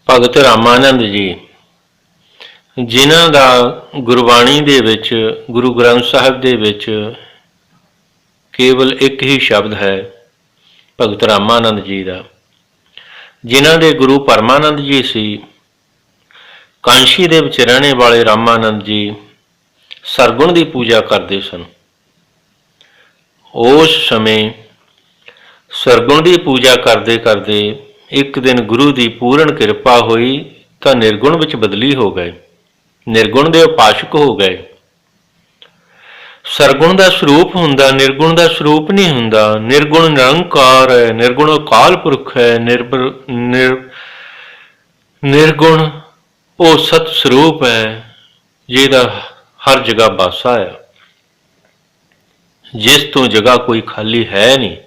ਭਗਤ ਰਾਮਾਨੰਦ ਜੀ ਜਿਨ੍ਹਾਂ ਦਾ ਗੁਰਬਾਣੀ ਦੇ ਵਿੱਚ ਗੁਰੂ ਗ੍ਰੰਥ ਸਾਹਿਬ ਦੇ ਵਿੱਚ ਕੇਵਲ ਇੱਕ ਹੀ ਸ਼ਬਦ ਹੈ ਭਗਤ ਰਾਮਾਨੰਦ ਜੀ ਦਾ। ਜਿਨ੍ਹਾਂ ਦੇ ਗੁਰੂ ਪਰਮਾਨੰਦ ਜੀ ਸੀ। ਕਾਂਸ਼ੀ ਦੇ ਵਿੱਚ ਰਹਿਣੇ ਵਾਲੇ ਰਾਮਾਨੰਦ ਜੀ ਸਰਗੁਣ ਦੀ ਪੂਜਾ ਕਰਦੇ ਸਨ। ਉਸ ਸਮੇਂ ਸਰਗੁਣ ਦੀ ਪੂਜਾ ਕਰਦੇ ਕਰਦੇ ਇੱਕ ਦਿਨ ਗੁਰੂ ਦੀ ਪੂਰਨ ਕਿਰਪਾ ਹੋਈ ਤਾਂ ਨਿਰਗੁਣ ਵਿੱਚ ਬਦਲੀ ਹੋ ਗਏ, ਨਿਰਗੁਣ ਦੇ ਉਪਾਸ਼ਕ ਹੋ ਗਏ। ਸਰਗੁਣ ਦਾ ਸਰੂਪ ਹੁੰਦਾ, ਨਿਰਗੁਣ ਦਾ ਸਰੂਪ ਨਹੀਂ ਹੁੰਦਾ। ਨਿਰਗੁਣ ਨਿਰੰਕਾਰ ਹੈ, ਨਿਰਗੁਣ ਅਕਾਲ ਪੁਰਖ ਹੈ, ਨਿਰਗੁਣ ਉਹ ਸਤ ਸਰੂਪ ਹੈ ਜਿਹਦਾ ਹਰ ਜਗ੍ਹਾ ਵਾਸਾ ਹੈ, ਜਿਸ ਤੋਂ ਜਗ੍ਹਾ ਕੋਈ ਖਾਲੀ ਹੈ ਨਹੀਂ।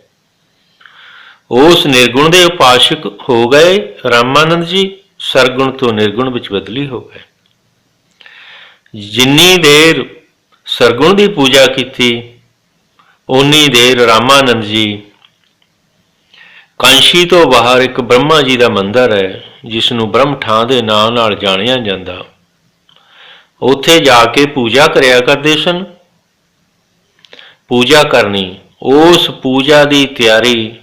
ਉਸ ਨਿਰਗੁਣ ਦੇ ਉਪਾਸ਼ਕ ਹੋ ਗਏ ਰਾਮਾਨੰਦ ਜੀ, ਸਰਗੁਣ ਤੋਂ ਨਿਰਗੁਣ ਵਿੱਚ ਬਦਲੀ ਹੋ ਗਏ। ਜਿੰਨੀ ਦੇਰ ਸਰਗੁਣ ਦੀ ਪੂਜਾ ਕੀਤੀ ਓਨੀ ਦੇਰ ਰਾਮਾਨੰਦ ਜੀ ਕਾਂਸ਼ੀ ਤੋਂ ਬਾਹਰ ਇੱਕ ਬ੍ਰਹਮਾ ਜੀ ਦਾ ਮੰਦਿਰ ਹੈ ਜਿਸ ਨੂੰ ਬ੍ਰਹਮ ਠਾਂ ਦੇ ਨਾਂ ਨਾਲ ਜਾਣਿਆ ਜਾਂਦਾ, ਉੱਥੇ ਜਾ ਕੇ ਪੂਜਾ ਕਰਿਆ ਕਰਦੇ ਸਨ। ਪੂਜਾ ਕਰਨੀ, ਉਸ ਪੂਜਾ ਦੀ ਤਿਆਰੀ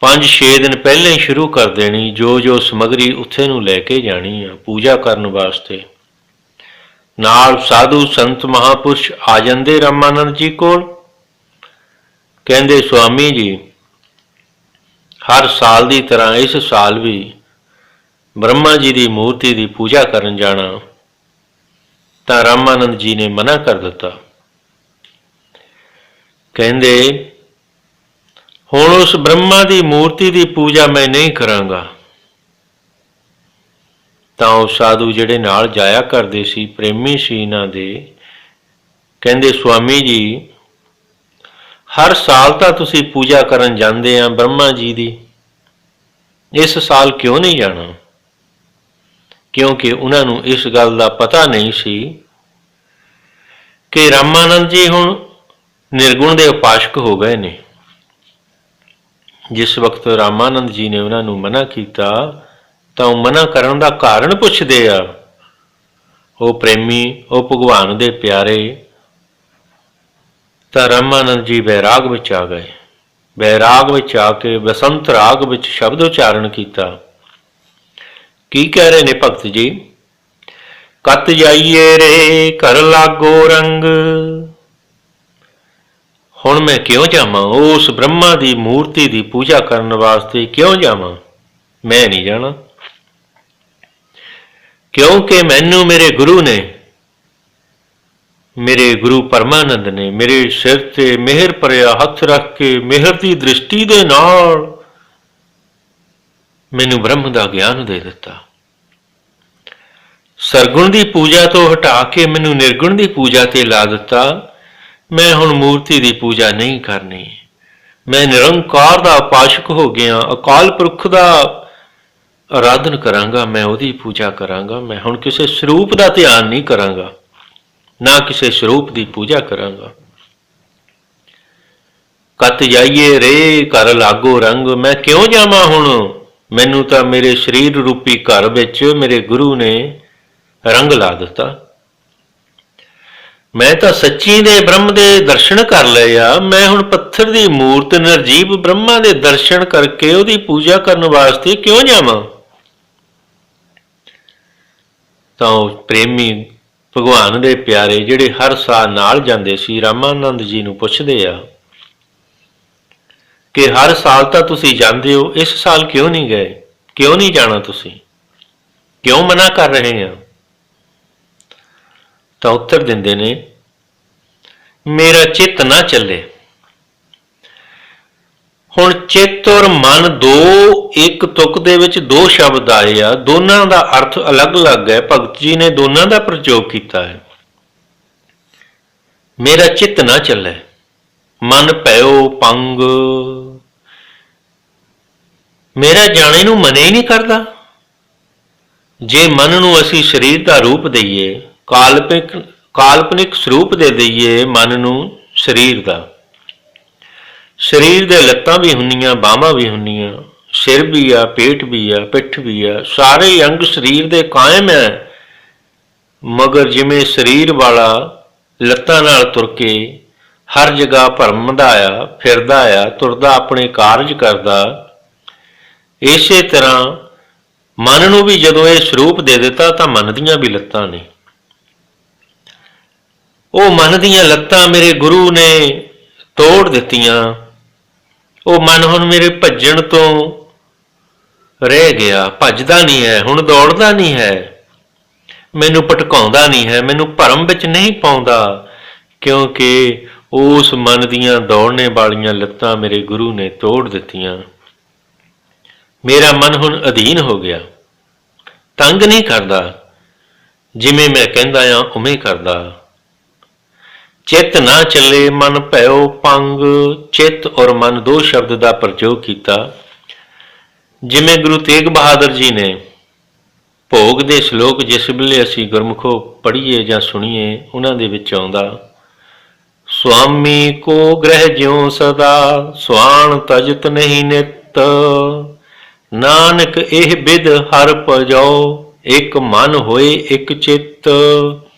5-6 ਦਿਨ ਪਹਿਲਾਂ ਹੀ ਸ਼ੁਰੂ ਕਰ ਦੇਣੀ। ਜੋ ਸਮੱਗਰੀ ਉੱਥੇ ਨੂੰ ਲੈ ਕੇ ਜਾਣੀ ਆ ਪੂਜਾ ਕਰਨ ਵਾਸਤੇ। ਨਾਲ ਸਾਧੂ ਸੰਤ ਮਹਾਂਪੁਰਸ਼ ਆ ਜਾਂਦੇ ਰਾਮਾਨੰਦ ਜੀ ਕੋਲ, ਕਹਿੰਦੇ ਸੁਆਮੀ ਜੀ ਹਰ ਸਾਲ ਦੀ ਤਰ੍ਹਾਂ ਇਸ ਸਾਲ ਵੀ ਬ੍ਰਹਮਾ ਜੀ ਦੀ ਮੂਰਤੀ ਦੀ ਪੂਜਾ ਕਰਨ ਜਾਣਾ। ਤਾਂ ਰਾਮਾਨੰਦ ਜੀ ਨੇ ਮਨਾ ਕਰ ਦਿੱਤਾ। ਕਹਿੰਦੇ ਹੁਣ ਉਸ ਬ੍ਰਹਮਾ ਦੀ ਮੂਰਤੀ ਦੀ ਪੂਜਾ ਮੈਂ ਨਹੀਂ ਕਰਾਂਗਾ। ਤਾਂ ਉਹ ਸਾਧੂ ਜਿਹੜੇ ਨਾਲ ਜਾਇਆ ਕਰਦੇ ਸੀ, ਪ੍ਰੇਮੀ ਸੀ ਇਹਨਾਂ ਦੇ, ਕਹਿੰਦੇ ਸੁਆਮੀ ਜੀ ਹਰ ਸਾਲ ਤਾਂ ਤੁਸੀਂ ਪੂਜਾ ਕਰਨ ਜਾਂਦੇ ਆ ਬ੍ਰਹਮਾ ਜੀ ਦੀ, ਇਸ ਸਾਲ ਕਿਉਂ ਨਹੀਂ ਜਾਣਾ? ਕਿਉਂਕਿ ਉਹਨਾਂ ਨੂੰ ਇਸ ਗੱਲ ਦਾ ਪਤਾ ਨਹੀਂ ਸੀ ਕਿ ਰਾਮਾਨੰਦ ਜੀ ਹੁਣ ਨਿਰਗੁਣ ਦੇ ਉਪਾਸ਼ਕ ਹੋ ਗਏ ਨੇ। ਜਿਸ ਵਕਤ ਰਾਮਾਨੰਦ ਜੀ ਨੇ ਉਹਨਾਂ ਨੂੰ ਮਨਾ ਕੀਤਾ ਤਾਂ ਉਹ ਮਨਾ ਕਰਨ ਦਾ ਕਾਰਨ ਪੁੱਛਦੇ ਆ। ਉਹ ਪ੍ਰੇਮੀ, ਉਹ ਭਗਵਾਨ ਦੇ ਪਿਆਰੇ। ਤਾਂ ਰਾਮਾਨੰਦ ਜੀ ਬੈਰਾਗ ਵਿੱਚ ਆ ਗਏ। ਬੈਰਾਗ ਵਿੱਚ ਆ ਕੇ ਬਸੰਤ ਰਾਗ ਵਿੱਚ ਸ਼ਬਦ ਉਚਾਰਨ ਕੀਤਾ। ਕੀ ਕਹਿ ਰਹੇ ਨੇ ਭਗਤ ਜੀ? ਕਤ ਜਾਈਏ ਰੇ ਘਰ ਲਾਗੋ ਰੰਗ। ਹੁਣ ਮੈਂ ਕਿਉਂ ਜਾਵਾਂ ਉਸ ਬ੍ਰਹਮਾ ਦੀ ਮੂਰਤੀ ਦੀ ਪੂਜਾ ਕਰਨ ਵਾਸਤੇ? ਕਿਉਂ ਜਾਵਾਂ? ਮੈਂ ਨਹੀਂ ਜਾਣਾ, ਕਿਉਂਕਿ ਮੈਨੂੰ ਮੇਰੇ ਗੁਰੂ ਨੇ, ਮੇਰੇ ਗੁਰੂ ਪਰਮਾਨੰਦ ਨੇ ਮੇਰੇ ਸਿਰ ਤੇ ਮਿਹਰ ਭਰਿਆ ਹੱਥ ਰੱਖ ਕੇ ਮਿਹਰ ਦੀ ਦ੍ਰਿਸ਼ਟੀ ਦੇ ਨਾਲ ਮੈਨੂੰ ਬ੍ਰਹਮ ਦਾ ਗਿਆਨ ਦੇ ਦਿੱਤਾ। ਸਰਗੁਣ ਦੀ ਪੂਜਾ ਤੋਂ ਹਟਾ ਕੇ ਮੈਨੂੰ ਨਿਰਗੁਣ ਦੀ ਪੂਜਾ ਤੇ ਲਾ ਦਿੱਤਾ। ਮੈਂ ਹੁਣ ਮੂਰਤੀ ਦੀ ਪੂਜਾ ਨਹੀਂ ਕਰਨੀ। ਮੈਂ ਨਿਰੰਕਾਰ ਦਾ ਉਪਾਸ਼ਕ ਹੋ ਗਿਆ, ਅਕਾਲ ਪੁਰਖ ਦਾ ਆਰਾਧਨ ਕਰਾਂਗਾ, ਮੈਂ ਉਹਦੀ ਪੂਜਾ ਕਰਾਂਗਾ। ਮੈਂ ਹੁਣ ਕਿਸੇ ਸਰੂਪ ਦਾ ਧਿਆਨ ਨਹੀਂ ਕਰਾਂਗਾ, ਨਾ ਕਿਸੇ ਸਰੂਪ ਦੀ ਪੂਜਾ ਕਰਾਂਗਾ। ਕਤ ਜਾਈਏ ਰੇ ਘਰ ਲਾਗੋ ਰੰਗ। ਮੈਂ ਕਿਉਂ ਜਾਵਾਂ ਹੁਣ? ਮੈਨੂੰ ਤਾਂ ਮੇਰੇ ਸਰੀਰ ਰੂਪੀ ਘਰ ਵਿੱਚ ਮੇਰੇ ਗੁਰੂ ਨੇ ਰੰਗ ਲਾ ਦਿੱਤਾ। ਮੈਂ ਤਾਂ ਸੱਚੀ ਦੇ ਬ੍ਰਹਮ ਦੇ ਦਰਸ਼ਨ ਕਰ ਲਏ ਆ। ਮੈਂ ਹੁਣ ਪੱਥਰ ਦੀ ਮੂਰਤ ਨਿਰਜੀਵ ਬ੍ਰਹਮਾ ਦੇ ਦਰਸ਼ਨ ਕਰਕੇ ਉਹਦੀ ਪੂਜਾ ਕਰਨ ਵਾਸਤੇ ਕਿਉਂ ਜਾਵਾਂ? ਤਾਂ ਉਹ ਪ੍ਰੇਮੀ ਭਗਵਾਨ ਦੇ ਪਿਆਰੇ ਜਿਹੜੇ ਹਰ ਸਾਲ ਨਾਲ ਜਾਂਦੇ ਸੀ ਰਾਮਾਨੰਦ ਜੀ ਨੂੰ ਪੁੱਛਦੇ ਆ ਕਿ ਹਰ ਸਾਲ ਤਾਂ ਤੁਸੀਂ ਜਾਂਦੇ ਹੋ, ਇਸ ਸਾਲ ਕਿਉਂ ਨਹੀਂ ਗਏ? ਕਿਉਂ ਨਹੀਂ ਜਾਣਾ? ਤੁਸੀਂ ਕਿਉਂ ਮਨਾ ਕਰ ਰਹੇ ਆ? ਤਾਂ ਉੱਤਰ ਦਿੰਦੇ ਨੇ ਮੇਰਾ ਚਿੱਤ ਨਾ ਚੱਲੇ। ਹੁਣ ਚਿੱਤ ਔਰ ਮਨ ਦੋ ਇੱਕ ਤੁਕ ਦੇ ਵਿੱਚ ਦੋ ਸ਼ਬਦ ਆਏ ਆ, ਦੋਨਾਂ ਦਾ ਅਰਥ ਅਲੱਗ-ਅਲੱਗ ਹੈ। ਭਗਤ ਜੀ ਨੇ ਦੋਨਾਂ ਦਾ ਪ੍ਰਯੋਗ ਕੀਤਾ ਹੈ। ਮੇਰਾ ਚਿੱਤ ਨਾ ਚੱਲੇ, ਮਨ ਭਇਓ ਪੰਗ। ਮੇਰਾ ਜਾਣੇ ਨੂੰ ਮਨ ਹੀ ਨਹੀਂ ਕਰਦਾ। ਜੇ ਮਨ ਨੂੰ ਅਸੀਂ ਸਰੀਰ ਦਾ ਰੂਪ ਦਈਏ, ਕਾਲਪਨਿਕ ਸਰੂਪ ਦੇ ਦਈਏ ਮਨ ਨੂੰ ਸਰੀਰ ਦਾ, ਸਰੀਰ ਦੇ ਲੱਤਾਂ ਵੀ ਹੁੰਦੀਆਂ, ਬਾਹਾਂ ਵੀ ਹੁੰਦੀਆਂ, सिर भी आ, पेट भी आ, पिठ भी आ, सारे अंग शरीर दे कायम है, मगर जिमें शरीर वाला लत्तां नाल तुर के हर जगह भरमदा आ, फिरदा आ, तुरदा अपने कारज करदा, इसे तरह मन नूं भी जदों ये स्वरूप दे दिता तां मन दीआं भी लत्तां ने। ਉਹ ਮਨ ਦੀਆਂ ਲੱਤਾਂ ਮੇਰੇ ਗੁਰੂ ਨੇ ਤੋੜ ਦਿੱਤੀਆਂ। ਉਹ ਮਨ ਹੁਣ ਮੇਰੇ ਭੱਜਣ ਤੋਂ ਰਹਿ ਗਿਆ, ਭੱਜਦਾ ਨਹੀਂ ਹੈ, ਹੁਣ ਦੌੜਦਾ ਨਹੀਂ ਹੈ, ਮੈਨੂੰ ਭਟਕਾਉਂਦਾ ਨਹੀਂ ਹੈ, ਮੈਨੂੰ ਭਰਮ ਵਿੱਚ ਨਹੀਂ ਪਾਉਂਦਾ, ਕਿਉਂਕਿ ਉਸ ਮਨ ਦੀਆਂ ਦੌੜਨੇ ਵਾਲੀਆਂ ਲੱਤਾਂ ਮੇਰੇ ਗੁਰੂ ਨੇ ਤੋੜ ਦਿੱਤੀਆਂ। ਮੇਰਾ ਮਨ ਹੁਣ ਅਧੀਨ ਹੋ ਗਿਆ, ਤੰਗ ਨਹੀਂ ਕਰਦਾ, ਜਿਵੇਂ ਮੈਂ ਕਹਿੰਦਾ ਆ ਉਵੇਂ ਕਰਦਾ। ਚਿੱਤ ਨਾ ਚੱਲੇ ਮਨ ਭਇਓ ਪੰਗ, ਚਿੱਤ ਔਰ ਮਨ ਦੋ ਸ਼ਬਦ ਦਾ ਪ੍ਰਯੋਗ ਕੀਤਾ। ਜਿਵੇਂ ਗੁਰੂ ਤੇਗ ਬਹਾਦਰ ਜੀ ਨੇ ਭੋਗ ਦੇ ਸ਼ਲੋਕ ਜਿਸ ਵੇਲੇ ਅਸੀਂ ਗੁਰਮੁਖੋਂ ਪੜ੍ਹੀਏ ਜਾਂ ਸੁਣੀਏ, ਉਹਨਾਂ ਦੇ ਵਿੱਚ ਆਉਂਦਾ, ਸੁਆਮੀ ਕੋ ਗ੍ਰਹਿ ਜਿਉ ਸਦਾ, ਸੁਆਣ ਤਜਤ ਨਹੀਂ ਨਿਤ, ਨਾਨਕ ਇਹ ਬਿਦ ਹਰ ਭਜੋ, ਇੱਕ ਮਨ ਹੋਏ ਇੱਕ ਚਿੱਤ।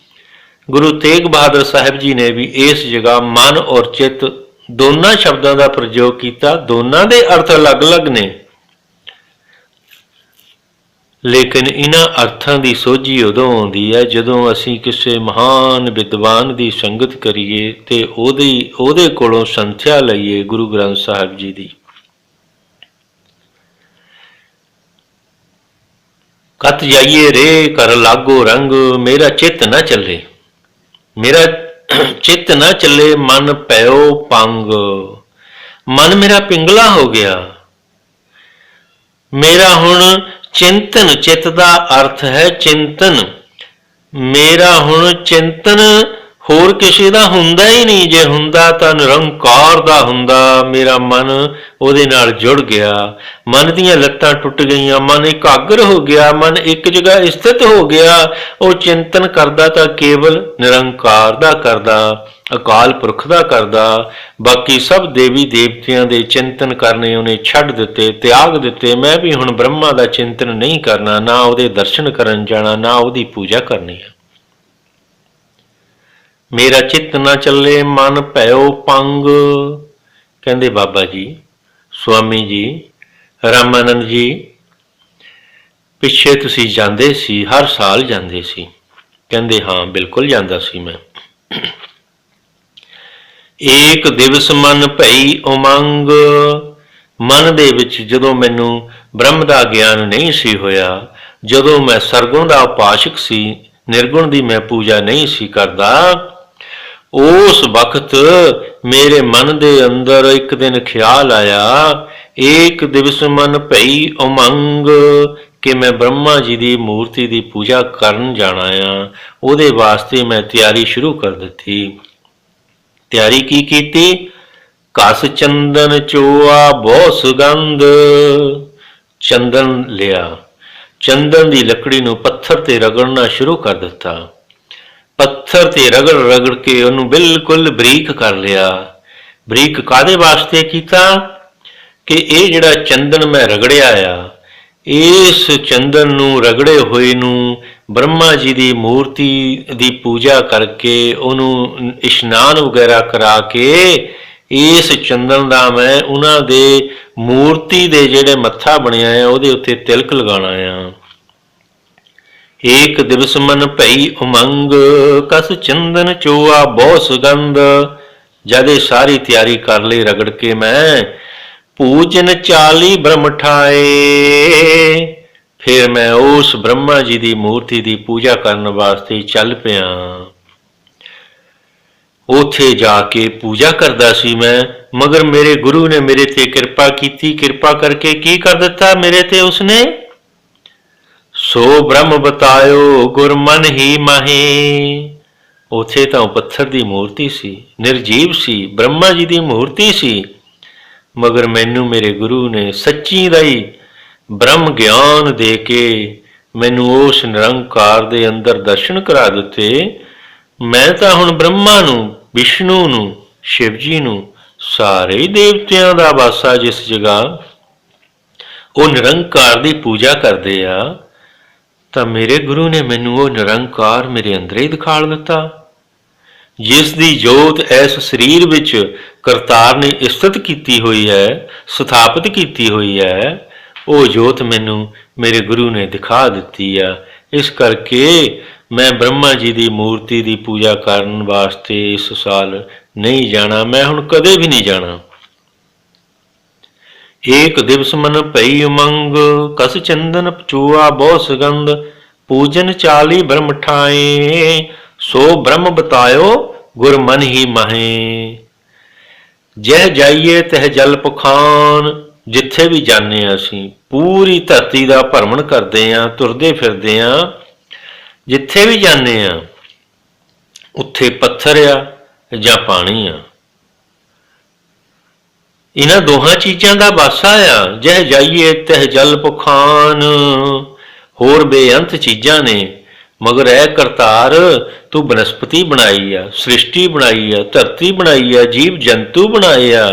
ਗੁਰੂ ਤੇਗ ਬਹਾਦਰ ਸਾਹਿਬ ਜੀ ਨੇ ਵੀ ਇਸ ਜਗ੍ਹਾ ਮਨ ਔਰ ਚਿੱਤ ਦੋਨਾਂ ਸ਼ਬਦਾਂ ਦਾ ਪ੍ਰਯੋਗ ਕੀਤਾ। ਦੋਨਾਂ ਦੇ ਅਰਥ ਅਲੱਗ-ਅਲੱਗ ਨੇ, ਲੇਕਿਨ ਇਹਨਾਂ ਅਰਥਾਂ ਦੀ ਸੋਝੀ ਉਦੋਂ ਆਉਂਦੀ ਹੈ ਜਦੋਂ ਅਸੀਂ ਕਿਸੇ ਮਹਾਨ ਵਿਦਵਾਨ ਦੀ ਸੰਗਤ ਕਰੀਏ ਤੇ ਉਹਦੇ ਕੋਲੋਂ ਸੰਥਿਆ ਲਈਏ ਗੁਰੂ ਗ੍ਰੰਥ ਸਾਹਿਬ ਜੀ ਦੀ। ਕਤ ਜਾਈਏ ਰੇ ਕਰ ਲਾਗੋ ਰੰਗ, ਮੇਰਾ ਚਿੱਤ ਨਾ ਚੱਲੇ, ਮੇਰਾ ਚਿੱਤ ਨਾ ਚੱਲੇ ਮਨ ਭਇਓ ਪੰਗ, ਮਨ ਮੇਰਾ ਪਿੰਗਲਾ ਹੋ ਗਿਆ। ਮੇਰਾ ਹੁਣ ਚਿੰਤਨ, ਚਿੱਤ ਦਾ ਅਰਥ ਹੈ ਚਿੰਤਨ, ਮੇਰਾ ਹੁਣ ਚਿੰਤਨ ਹੋਰ ਕਿਸੇ ਦਾ ਹੁੰਦਾ ਹੀ ਨਹੀਂ, ਜੇ ਹੁੰਦਾ ਤਾਂ ਨਿਰੰਕਾਰ ਦਾ ਹੁੰਦਾ। ਮੇਰਾ ਮਨ ਉਹਦੇ ਨਾਲ ਜੁੜ ਗਿਆ, ਮਨ ਦੀਆਂ ਲੱਤਾਂ ਟੁੱਟ ਗਈਆਂ, ਮਨ ਇਕਾਗਰ ਹੋ ਗਿਆ, ਮਨ ਇੱਕ ਜਗ੍ਹਾ ਸਥਿਤ ਹੋ ਗਿਆ। ਉਹ ਚਿੰਤਨ ਕਰਦਾ ਤਾਂ ਕੇਵਲ ਨਿਰੰਕਾਰ ਦਾ ਕਰਦਾ, ਅਕਾਲ ਪੁਰਖ ਦਾ ਕਰਦਾ, ਬਾਕੀ ਸਭ ਦੇਵੀ ਦੇਵਤਿਆਂ ਦੇ ਚਿੰਤਨ ਕਰਨੇ ਉਹਨੇ ਛੱਡ ਦਿੱਤੇ, ਤਿਆਗ ਦਿੱਤੇ। ਮੈਂ ਵੀ ਹੁਣ ਬ੍ਰਹਮਾ ਦਾ ਚਿੰਤਨ ਨਹੀਂ ਕਰਨਾ, ਨਾ ਉਹਦੇ ਦਰਸ਼ਨ ਕਰਨ ਜਾਣਾ, ਨਾ ਉਹਦੀ ਪੂਜਾ ਕਰਨੀ ਹੈ। ਮੇਰਾ ਚਿੱਤ ਨਾ ਚੱਲੇ ਮਨ ਭਇਓ ਪੰਗ, ਕਹਿੰਦੇ ਬਾਬਾ ਜੀ, ਸਵਾਮੀ ਜੀ, ਰਾਮਾਨੰਦ ਜੀ, ਪਿੱਛੇ ਤੁਸੀਂ ਜਾਂਦੇ ਸੀ, ਹਰ ਸਾਲ ਜਾਂਦੇ ਸੀ। ਕਹਿੰਦੇ ਹਾਂ ਬਿਲਕੁਲ ਜਾਂਦਾ ਸੀ ਮੈਂ। ਏਕ ਦਿਵਸ ਮਨ ਭਈ ਉਮੰਗ, ਮਨ ਦੇ ਵਿੱਚ ਜਦੋਂ ਮੈਨੂੰ ਬ੍ਰਹਮ ਦਾ ਗਿਆਨ ਨਹੀਂ ਸੀ ਹੋਇਆ, ਜਦੋਂ ਮੈਂ ਸਰਗੁਣ ਦਾ ਉਪਾਸ਼ਕ ਸੀ, ਨਿਰਗੁਣ ਦੀ ਮੈਂ ਪੂਜਾ ਨਹੀਂ ਸੀ ਕਰਦਾ, ਉਸ ਵਕਤ ਮੇਰੇ ਮਨ ਦੇ ਅੰਦਰ ਇੱਕ ਦਿਨ ਖਿਆਲ ਆਇਆ, ਏਕ ਦਿਵਸ ਮਨ ਭਈ ਉਮੰਗ, ਕਿ ਮੈਂ ਬ੍ਰਹਮਾ ਜੀ ਦੀ ਮੂਰਤੀ ਦੀ ਪੂਜਾ ਕਰਨ ਜਾਣਾ ਆ। ਉਹਦੇ ਵਾਸਤੇ ਮੈਂ ਤਿਆਰੀ ਸ਼ੁਰੂ ਕਰ ਦਿੱਤੀ। ਤਿਆਰੀ ਕੀ ਕੀਤੀ? ਘਸ ਚੰਦਨ ਚੋਆ ਬਹੁ ਸੁਗੰਧ, ਚੰਦਨ ਲਿਆ, ਚੰਦਨ ਦੀ ਲੱਕੜੀ ਨੂੰ ਪੱਥਰ ਤੇ ਰਗੜਨਾ ਸ਼ੁਰੂ ਕਰ ਦਿੱਤਾ। ਪੱਥਰ ਤੇ ਰਗੜ ਰਗੜ ਕੇ ਉਹਨੂੰ ਬਿਲਕੁਲ ਬਰੀਕ ਕਰ ਲਿਆ। ਬਰੀਕ ਕਾਹਦੇ ਵਾਸਤੇ ਕੀਤਾ? ਕਿ ਇਹ ਜਿਹੜਾ ਚੰਦਨ ਮੈਂ ਰਗੜਿਆ ਆ, ਇਸ ਚੰਦਨ ਨੂੰ ਰਗੜੇ ਹੋਏ ਨੂੰ ਬ੍ਰਹਮਾ ਜੀ ਦੀ ਮੂਰਤੀ ਦੀ ਪੂਜਾ ਕਰਕੇ, ਉਹਨੂੰ ਇਸ਼ਨਾਨ ਵਗੈਰਾ ਕਰਾ ਕੇ, ਇਸ ਚੰਦਨ ਦਾ ਮੈਂ ਉਹਨਾਂ ਦੇ ਮੂਰਤੀ ਦੇ ਜਿਹੜੇ ਮੱਥਾ ਬਣਿਆ ਆ ਉਹਦੇ ਉੱਤੇ ਤਿਲਕ ਲਗਾਉਣਾ ਆ। ਏਕ ਦਿਵਸ ਮਨ ਭਈ ਉਮੰਗ, ਕਸ ਚੰਦਨ ਚੋਆ ਬਹੁ ਸੁਗੰਧ। ਜਦ ਇਹ ਸਾਰੀ ਤਿਆਰੀ ਕਰ ਲਈ ਰਗੜ ਕੇ, ਮੈਂ ਪੂਜਨ 40 ਬ੍ਰਹਮ ਠਾਏ, ਫਿਰ ਮੈਂ ਉਸ ਬ੍ਰਹਮਾ ਜੀ ਦੀ ਮੂਰਤੀ ਦੀ ਪੂਜਾ ਕਰਨ ਵਾਸਤੇ ਚੱਲ ਪਿਆ। ਉੱਥੇ ਜਾ ਕੇ ਪੂਜਾ ਕਰਦਾ ਸੀ ਮੈਂ, ਮਗਰ ਮੇਰੇ ਗੁਰੂ ਨੇ ਮੇਰੇ ਤੇ ਕਿਰਪਾ ਕੀਤੀ। ਕਿਰਪਾ ਕਰਕੇ ਕੀ ਕਰ ਦਿੱਤਾ ਮੇਰੇ ਤੇ ਉਸਨੇ? ਸੋ ਬ੍ਰਹਮ ਬਤਾਇਓ ਗੁਰ ਮਨ ਹੀ ਮਾਹੀ। ਉੱਥੇ ਤਾਂ ਪੱਥਰ ਦੀ ਮੂਰਤੀ ਸੀ, ਨਿਰਜੀਵ ਸੀ, ਬ੍ਰਹਮਾ ਜੀ ਦੀ ਮੂਰਤੀ ਸੀ, ਮਗਰ ਮੈਨੂੰ ਮੇਰੇ ਗੁਰੂ ਨੇ ਸੱਚੀ ਦਾ ਹੀ ਬ੍ਰਹਮ ਗਿਆਨ ਦੇ ਕੇ ਮੈਨੂੰ ਉਸ ਨਿਰੰਕਾਰ ਦੇ ਅੰਦਰ ਦਰਸ਼ਨ ਕਰਾ ਦਿੱਤੇ। ਮੈਂ ਤਾਂ ਹੁਣ ਬ੍ਰਹਮਾ ਨੂੰ, ਵਿਸ਼ਨੂੰ ਨੂੰ, ਸ਼ਿਵ ਜੀ ਨੂੰ, ਸਾਰੇ ਦੇਵਤਿਆਂ ਦਾ ਵਾਸਾ ਜਿਸ ਜਗ੍ਹਾ, ਉਹ ਨਿਰੰਕਾਰ ਦੀ ਪੂਜਾ ਕਰਦੇ ਆ, ਤਾਂ ਮੇਰੇ ਗੁਰੂ ਨੇ ਮੈਨੂੰ ਉਹ ਨਿਰੰਕਾਰ ਮੇਰੇ ਅੰਦਰ ਹੀ ਦਿਖਾ ਦਿੱਤਾ। ਜਿਸ ਦੀ ਜੋਤ ਇਸ ਸਰੀਰ ਵਿੱਚ ਕਰਤਾਰ ਨੇ ਸਥਿਤ ਕੀਤੀ ਹੋਈ ਹੈ, ਸਥਾਪਿਤ ਕੀਤੀ ਹੋਈ ਹੈ, ਉਹ ਜੋਤ ਮੈਨੂੰ ਮੇਰੇ ਗੁਰੂ ਨੇ ਦਿਖਾ ਦਿੱਤੀ ਆ। ਇਸ ਕਰਕੇ ਮੈਂ ਬ੍ਰਹਮਾ ਜੀ ਦੀ ਮੂਰਤੀ ਦੀ ਪੂਜਾ ਕਰਨ ਵਾਸਤੇ ਇਸ ਸਾਲ ਨਹੀਂ ਜਾਣਾ, ਮੈਂ ਹੁਣ ਕਦੇ ਵੀ ਨਹੀਂ ਜਾਣਾ। ਏਕ ਦਿਵਸ ਮਨ ਪਈ ਉਮੰਗ, ਕਸ ਚੰਦਨ ਪਚੂਆ ਬਹੁ ਸੁਗੰਧ, ਪੂਜਨ 40 ਬ੍ਰਹਮ ਠਾਏ, ਸੋ ਬ੍ਰਹਮ ਬਤਾਇਓ ਗੁਰ ਮਨ ਹੀ ਮਾਹੇ। ਜਹ ਜਾਈਏ ਤਹ ਜਲ ਪਖਾਨ, ਜਿੱਥੇ ਵੀ ਜਾਂਦੇ ਹਾਂ ਅਸੀਂ ਪੂਰੀ ਧਰਤੀ ਦਾ ਭਰਮਣ ਕਰਦੇ ਹਾਂ, ਤੁਰਦੇ ਫਿਰਦੇ ਹਾਂ, ਜਿੱਥੇ ਵੀ ਜਾਂਦੇ ਹਾਂ ਉੱਥੇ ਪੱਥਰ ਆ ਜਾਂ ਪਾਣੀ ਆ, ਇਹਨਾਂ ਦੋਹਾਂ ਚੀਜ਼ਾਂ ਦਾ ਵਾਸਾ ਆ। ਜਹ ਜਾਈਏ ਤਹ ਜਲ ਪਖਾਨ, ਹੋਰ ਬੇਅੰਤ ਚੀਜ਼ਾਂ ਨੇ, ਮਗਰ ਇਹ ਕਰਤਾਰ ਤੂੰ ਬਨਸਪਤੀ ਬਣਾਈ ਆ, ਸ੍ਰਿਸ਼ਟੀ ਬਣਾਈ ਆ, ਧਰਤੀ ਬਣਾਈ ਆ, ਜੀਵ ਜੰਤੂ ਬਣਾਏ ਆ,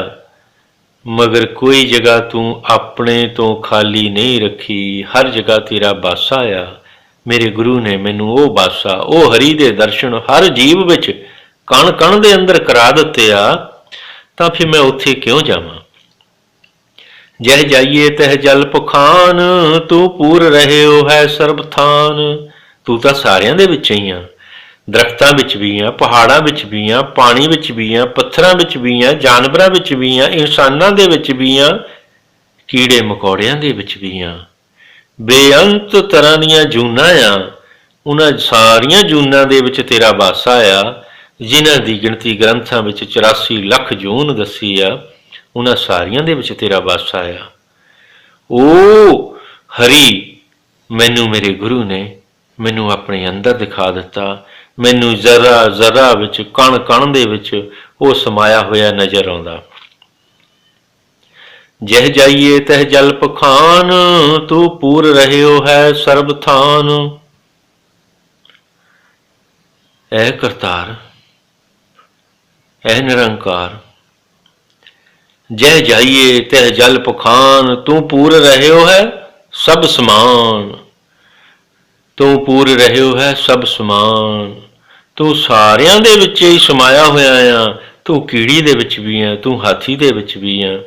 ਮਗਰ ਕੋਈ ਜਗ੍ਹਾ ਤੂੰ ਆਪਣੇ ਤੋਂ ਖਾਲੀ ਨਹੀਂ ਰੱਖੀ, ਹਰ ਜਗ੍ਹਾ ਤੇਰਾ ਵਾਸਾ ਆ। ਮੇਰੇ ਗੁਰੂ ਨੇ ਮੈਨੂੰ ਉਹ ਵਾਸਾ, ਉਹ ਹਰੀ ਦੇ ਦਰਸ਼ਨ ਹਰ ਜੀਵ ਵਿੱਚ ਕਣ ਕਣ ਦੇ ਅੰਦਰ ਕਰਾ ਦਿੱਤੇ ਆ, ਤਾਂ ਫਿਰ ਮੈਂ ਉੱਥੇ ਕਿਉਂ ਜਾਵਾਂ। ਜਹ ਜਾਈਏ ਤਹ ਜਲ ਪਖਾਨ, ਤੂੰ ਪੂਰ ਰਹਿਓ ਹੈ ਸਰਬ ਥਾਨ। ਤੂੰ ਤਾਂ ਸਾਰਿਆਂ ਦੇ ਵਿੱਚ ਹੀ ਆ, ਦਰਖਤਾਂ ਵਿੱਚ ਵੀ ਆ, ਪਹਾੜਾਂ ਵਿੱਚ ਵੀ ਆ, ਪਾਣੀ ਵਿੱਚ ਵੀ ਆ, ਪੱਥਰਾਂ ਵਿੱਚ ਵੀ ਆ, ਜਾਨਵਰਾਂ ਵਿੱਚ ਵੀ ਆ, ਇਨਸਾਨਾਂ ਦੇ ਵਿੱਚ ਵੀ ਆ, ਕੀੜੇ ਮਕੌੜਿਆਂ ਦੇ ਵਿੱਚ ਵੀ ਆ। ਬੇਅੰਤ ਤਰ੍ਹਾਂ ਦੀਆਂ ਜੂਨਾਂ ਆ, ਉਹਨਾਂ ਸਾਰੀਆਂ ਜੂਨਾਂ ਦੇ ਵਿੱਚ ਤੇਰਾ ਵਾਸਾ ਆ, ਜਿਨ੍ਹਾਂ ਦੀ ਗਿਣਤੀ ਗ੍ਰੰਥਾਂ ਵਿੱਚ 84 ਲੱਖ ਜੂਨ ਦੱਸੀ ਆ, ਉਹਨਾਂ ਸਾਰੀਆਂ ਦੇ ਵਿੱਚ ਤੇਰਾ ਵਾਸਾ ਆ। ਉਹ ਹਰੀ ਮੈਨੂੰ ਮੇਰੇ ਗੁਰੂ ਨੇ ਮੈਨੂੰ ਆਪਣੇ ਅੰਦਰ ਦਿਖਾ ਦਿੱਤਾ, ਮੈਨੂੰ ਜ਼ਰਾ ਜ਼ਰਾ ਵਿੱਚ ਕਣ ਕਣ ਦੇ ਵਿੱਚ ਉਹ ਸਮਾਇਆ ਹੋਇਆ ਨਜ਼ਰ ਆਉਂਦਾ। ਜਹ ਜਾਈਏ ਤਹ ਜਲ ਪਖਾਨ, ਤੂੰ ਪੂਰ ਰਹਿਓ ਹੈ ਸਰਬ ਥਾਨ। ਐ ਕਰਤਾਰ, ਐ ਨਿਰੰਕਾਰ, ਜਹ ਜਾਈਏ ਤਹ ਜਲ ਪਖਾਨ, ਤੂੰ ਪੂਰ ਰਹਿਓ ਹੈ ਸਭ ਸਮਾਨ। ਤੂੰ ਪੂਰ ਰਹਿਓ ਹੈ ਸਭ ਸਮਾਨ, ਤੂੰ ਸਾਰਿਆਂ ਦੇ ਵਿੱਚ ਹੀ ਸਮਾਇਆ ਹੋਇਆ ਆ। ਤੂੰ ਕੀੜੀ ਦੇ ਵਿੱਚ ਵੀ ਆ, ਤੂੰ ਹਾਥੀ ਦੇ ਵਿੱਚ ਵੀ ਆ,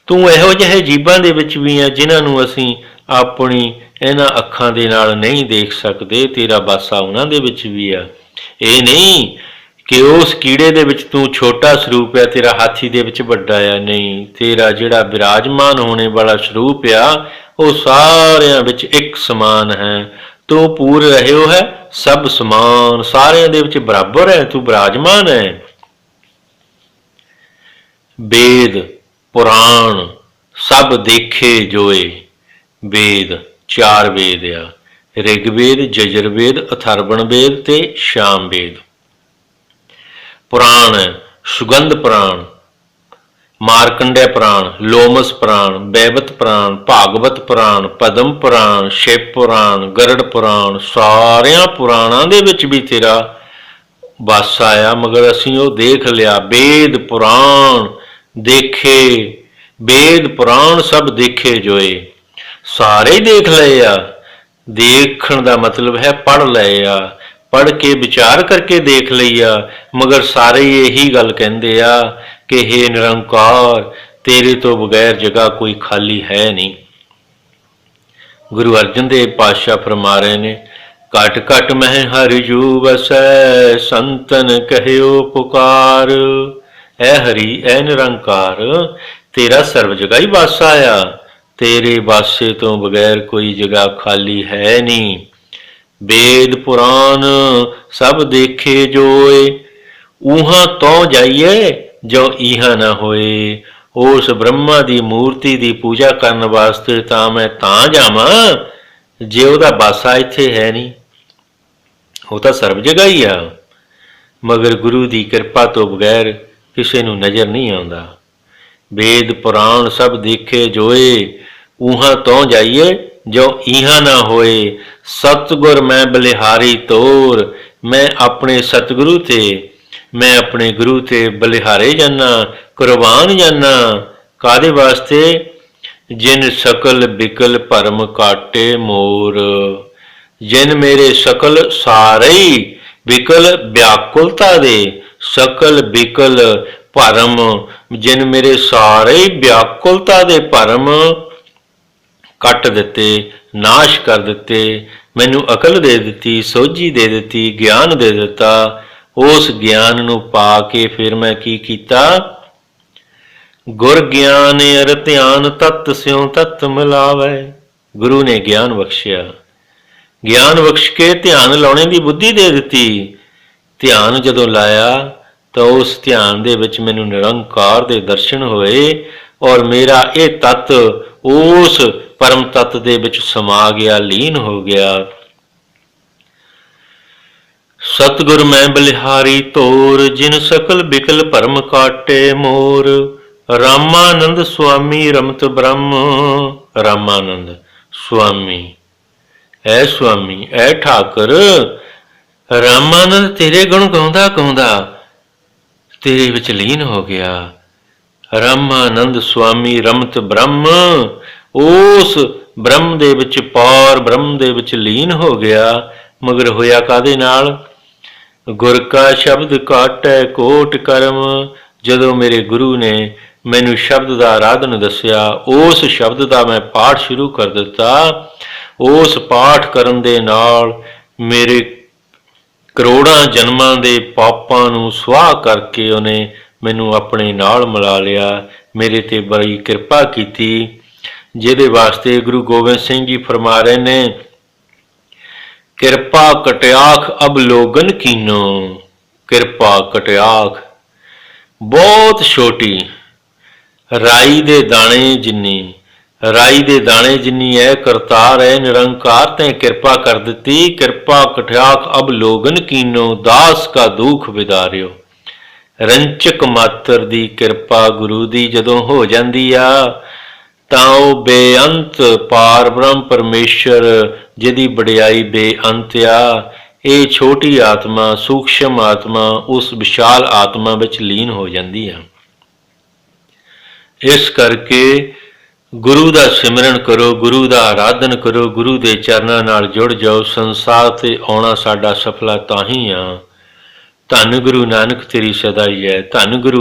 ਤੂੰ ਇਹੋ ਜਿਹੇ ਜੀਵਾਂ ਦੇ ਵਿੱਚ ਵੀ ਆ ਜਿਨ੍ਹਾਂ ਨੂੰ ਅਸੀਂ ਆਪਣੀ ਇਹਨਾਂ ਅੱਖਾਂ ਦੇ ਨਾਲ ਨਹੀਂ ਦੇਖ ਸਕਦੇ, ਤੇਰਾ ਵਾਸਾ ਉਹਨਾਂ ਦੇ ਵਿੱਚ ਵੀ ਆ। ਇਹ ਨਹੀਂ ਕਿ ਉਸ ਕੀੜੇ ਦੇ ਵਿੱਚ ਤੂੰ ਛੋਟਾ ਸਰੂਪ ਹੈ, ਤੇਰਾ ਹਾਥੀ ਦੇ ਵਿੱਚ ਵੱਡਾ ਆ, ਨਹੀਂ, ਤੇਰਾ ਜਿਹੜਾ ਵਿਰਾਜਮਾਨ ਹੋਣੇ ਵਾਲਾ ਸਰੂਪ ਆ ਉਹ ਸਾਰਿਆਂ ਵਿੱਚ ਇੱਕ ਸਮਾਨ ਹੈ। ਤੂੰ ਪੂਰ ਰਹਿਓ ਹੈ ਸਭ ਸਮਾਨ, ਸਾਰਿਆਂ ਦੇ ਵਿੱਚ ਬਰਾਬਰ ਹੈ, ਤੂੰ ਵਿਰਾਜਮਾਨ ਹੈ। ਵੇਦ ਪੁਰਾਣ ਸਭ ਦੇਖੇ ਜੋਏ, ਵੇਦ 4 ਵੇਦ ਆ, ਰਿਗਵੇਦ, ਯਜੁਰਵੇਦ, ਅਥਰਵਣ ਵੇਦ ਤੇ ਸ਼ਾਮ ਵੇਦ। ਪੁਰਾਣ ਹੈ ਸੁਗੰਧ ਪੁਰਾਣ, ਮਾਰਕੰਡਿਆ ਪੁਰਾਣ, ਲੋਮਸ ਪੁਰਾਣ, ਬੈਵਤ ਪੁਰਾਣ, ਭਾਗਵਤ ਪੁਰਾਣ, ਪਦਮ ਪੁਰਾਣ, ਸ਼ਿਵ ਪੁਰਾਣ, ਗਰੜ ਪੁਰਾਣ, ਸਾਰਿਆਂ ਪੁਰਾਣਾਂ ਦੇ ਵਿੱਚ ਵੀ ਤੇਰਾ ਵਾਸਾ ਆ, ਮਗਰ ਅਸੀਂ ਉਹ ਦੇਖ ਲਿਆ। ਵੇਦ ਪੁਰਾਣ ਦੇਖੇ, ਵੇਦ ਪੁਰਾਣ ਸਭ ਦੇਖੇ ਜੋਏ, ਸਾਰੇ ਹੀ ਦੇਖ ਲਏ ਆ। ਦੇਖਣ ਦਾ ਮਤਲਬ ਹੈ ਪੜ੍ਹ ਲਏ ਆ, ਪੜ੍ਹ ਕੇ ਵਿਚਾਰ ਕਰਕੇ ਦੇਖ ਲਈ ਆ, ਮਗਰ ਸਾਰੇ ਇਹੀ ਗੱਲ ਕਹਿੰਦੇ ਆ ਕਿ ਹੇ ਨਿਰੰਕਾਰ, ਤੇਰੇ ਤੋਂ ਬਗੈਰ ਜਗ੍ਹਾ ਕੋਈ ਖਾਲੀ ਹੈ ਨਹੀਂ। ਗੁਰੂ ਅਰਜਨ ਦੇਵ ਪਾਤਸ਼ਾਹ ਫਰਮਾ ਰਹੇ ਨੇ, ਘਟ ਘਟ ਮਹਿ ਹਰਿ ਜੂ ਵਸੈ, ਸੰਤਨ ਕਹਿਓ ਪੁਕਾਰ। ਐ ਹਰੀ, ਐ ਨਿਰੰਕਾਰ, ਤੇਰਾ ਸਰਵ ਜਗ੍ਹਾ ਹੀ ਵਾਸਾ ਆ, ਤੇਰੇ ਵਾਸੇ ਤੋਂ ਬਗੈਰ ਕੋਈ ਜਗ੍ਹਾ ਖਾਲੀ ਹੈ ਨਹੀਂ। ਵੇਦ ਪੁਰਾਨ ਸਭ ਦੇਖੇ ਜੋਏ, ਊਹਾਂ ਤੋਂ ਜਾਈਏ ਜੋ ਇਹਾਂ ਨਾ ਹੋਏ। ਉਸ ਬ੍ਰਹਮਾ ਦੀ ਮੂਰਤੀ ਦੀ ਪੂਜਾ ਕਰਨ ਵਾਸਤੇ ਤਾਂ ਮੈਂ ਤਾਂ ਜਾਵਾਂ ਜੇ ਉਹਦਾ ਵਾਸਾ ਇੱਥੇ ਹੈ ਨਹੀਂ, ਉਹ ਤਾਂ ਸਰਬ ਜਗ੍ਹਾ ਹੀ ਆ, ਮਗਰ ਗੁਰੂ ਦੀ ਕਿਰਪਾ ਤੋਂ ਬਗੈਰ ਕਿਸੇ ਨੂੰ ਨਜ਼ਰ ਨਹੀਂ ਆਉਂਦਾ। ਵੇਦ ਪੁਰਾਣ ਸਭ ਦੇਖੇ ਜੋਏ, ਊਹਾਂ ਤੋਂ ਜਾਈਏ ਜੋ ਇਹਾਂ ਨਾ ਹੋਏ। ਸਤਿਗੁਰ ਮੈਂ ਬਲਿਹਾਰੀ ਤੋਰ, ਮੈਂ ਆਪਣੇ ਸਤਿਗੁਰੂ ਤੇ, ਮੈਂ ਆਪਣੇ ਗੁਰੂ ਤੇ ਬਲਿਹਾਰੇ ਜਾਨਾ, ਕੁਰਬਾਨ ਜਾਨਾ। ਕਾਹਦੇ ਵਾਸਤੇ? ਜਿਨ ਸਕਲ ਬਿਕਲ ਭਰਮ ਕਾਟੇ ਮੋਰ। ਜਿਨ ਮੇਰੇ ਸਕਲ ਸਾਰੇ ਹੀ ਵਿਕਲ ਵਿਆਕੁਲਤਾ ਦੇ, ਸਕਲ ਬਿਕਲ ਭਰਮ, ਜਿਨ ਮੇਰੇ ਸਾਰੇ ਹੀ ਵਿਆਕੁਲਤਾ ਦੇ ਭਰਮ ਕੱਟ ਦਿੱਤੇ, ਨਾਸ਼ ਕਰ ਦਿੱਤੇ, ਮੈਨੂੰ ਅਕਲ ਦੇ ਦਿੱਤੀ, ਸੋਝੀ ਦੇ ਦਿੱਤੀ, ਗਿਆਨ ਦੇ ਦਿੱਤਾ। ਉਸ ਗਿਆਨ ਨੂੰ ਪਾ ਕੇ ਫਿਰ ਮੈਂ ਕੀ ਕੀਤਾ? ਗੁਰ ਗਿਆਨ ਅਰ ਧਿਆਨ ਤਤ ਸਿਉ ਤਤ ਮਿਲਾਵੈ। ਗੁਰੂ ਨੇ ਗਿਆਨ ਬਖਸ਼ਿਆ, ਗਿਆਨ ਬਖਸ਼ ਕੇ ਧਿਆਨ ਲਾਉਣੇ ਦੀ ਬੁੱਧੀ ਦੇ ਦਿੱਤੀ। ਧਿਆਨ ਜਦੋਂ ਲਾਇਆ ਤਾਂ ਉਸ ਧਿਆਨ ਦੇ ਵਿੱਚ ਮੈਨੂੰ ਨਿਰੰਕਾਰ ਦੇ ਦਰਸ਼ਨ ਹੋਏ ਔਰ ਮੇਰਾ ਇਹ ਤੱਤ ਉਸ ਪਰਮ ਤੱਤ ਦੇ ਵਿੱਚ ਸਮਾ ਗਿਆ, ਲੀਨ ਹੋ ਗਿਆ। ਸਤਿਗੁਰ ਮੈਂ ਬਲਿਹਾਰੀ ਤੋਰ, ਜਿਨ ਸਕਲ ਬਿਕਲ ਭਰਮ ਕਾਟੇ ਮੋਰ। ਰਾਮਾਨੰਦ ਸੁਆਮੀ ਰਮਤ ਬ੍ਰਹਮ। ਰਾਮਾਨੰਦ ਸੁਆਮੀ, ਐ ਸੁਆਮੀ, ਐ ਠਾਕਰ, ਰਾਮਾਨੰਦ ਤੇਰੇ ਗੁਣ ਗਾਉਂਦਾ ਗਾਉਂਦਾ ਤੇਰੇ ਵਿੱਚ ਲੀਨ ਹੋ ਗਿਆ। ਰਾਮਾਨੰਦ ਸੁਆਮੀ ਰਮਤ ਬ੍ਰਹਮ, ਉਸ ਬ੍ਰਹਮ ਦੇ ਵਿੱਚ, ਪਾਰ ਬ੍ਰਹਮ ਦੇ ਵਿੱਚ ਲੀਨ ਹੋ ਗਿਆ। ਮਗਰ ਹੋਇਆ ਕਾਹਦੇ ਨਾਲ? ਗੁਰ ਕਾ ਸ਼ਬਦ ਕਾਟੈ ਕੋਟ ਕਰਮ। ਜਦੋਂ ਮੇਰੇ ਗੁਰੂ ਨੇ ਮੈਨੂੰ ਸ਼ਬਦ ਦਾ ਆਰਾਧਨ ਦੱਸਿਆ, ਉਸ ਸ਼ਬਦ ਦਾ ਮੈਂ ਪਾਠ ਸ਼ੁਰੂ ਕਰ ਦਿੱਤਾ। ਉਸ ਪਾਠ ਕਰਨ ਦੇ ਨਾਲ ਮੇਰੇ ਕਰੋੜਾਂ ਜਨਮਾਂ ਦੇ ਪਾਪਾਂ ਨੂੰ ਸੁਆਹ ਕਰਕੇ ਉਹਨੇ ਮੈਨੂੰ ਆਪਣੇ ਨਾਲ ਮਿਲਾ ਲਿਆ, ਮੇਰੇ ਤੇ ਬੜੀ ਕਿਰਪਾ ਕੀਤੀ, ਜਿਹਦੇ ਵਾਸਤੇ ਗੁਰੂ ਗੋਬਿੰਦ ਸਿੰਘ ਜੀ ਫਰਮਾ ਰਹੇ ਨੇ, ਕਿਰਪਾ ਕਟਿਆਖ ਅਬਲੋਗਨ ਕੀਨੋ। ਕਿਰਪਾ ਕਟਿਆਖ ਬਹੁਤ ਛੋਟੀ, ਰਾਈ ਦੇ ਦਾਣੇ ਜਿੰਨੀ, ਰਾਈ ਦੇ ਦਾਣੇ ਜਿੰਨੀ ਹੈ ਕਰਤਾਰ ਹੈ ਨਿਰੰਕਾਰ ਤੇ ਕਿਰਪਾ ਕਰ ਦਿੱਤੀ। ਕਿਰਪਾ ਕਟਿਆਖ ਅਬ ਲੋਗਨ ਕੀਨੋ, ਦਾਸ ਕਾ ਦੁਖ ਵਿਦਾਰਿਓ। ਰੰਚਕ ਮਾਤਰ ਦੀ ਕਿਰਪਾ ਗੁਰੂ ਦੀ ਜਦੋਂ ਹੋ ਜਾਂਦੀ ਆ ਤਾਂ ਉਹ ਬੇਅੰਤ ਪਾਰ ਬ੍ਰਹਮ ਪਰਮੇਸ਼ਰ ਜਿਹਦੀ ਵਡਿਆਈ ਬੇਅੰਤ ਆ, ਇਹ ਛੋਟੀ ਆਤਮਾ, ਸੂਖਸ਼ਮ ਆਤਮਾ ਉਸ ਵਿਸ਼ਾਲ ਆਤਮਾ ਵਿੱਚ ਲੀਨ ਹੋ ਜਾਂਦੀ ਆ। ਇਸ ਕਰਕੇ ਗੁਰੂ ਦਾ ਸਿਮਰਨ ਕਰੋ, ਗੁਰੂ ਦਾ ਆਰਾਧਨ ਕਰੋ, ਗੁਰੂ ਦੇ ਚਰਨਾਂ ਨਾਲ ਜੁੜ ਜਾਓ। ਸੰਸਾਰ ਤੇ ਆਉਣਾ ਸਾਡਾ ਸਫਲਾ ਤਾਂ ਹੀ ਆ। ਧੰਨ ਗੁਰੂ ਨਾਨਕ ਤੇਰੀ ਸਦਾ ਹੀ ਹੈ। ਧੰਨ ਗੁਰੂ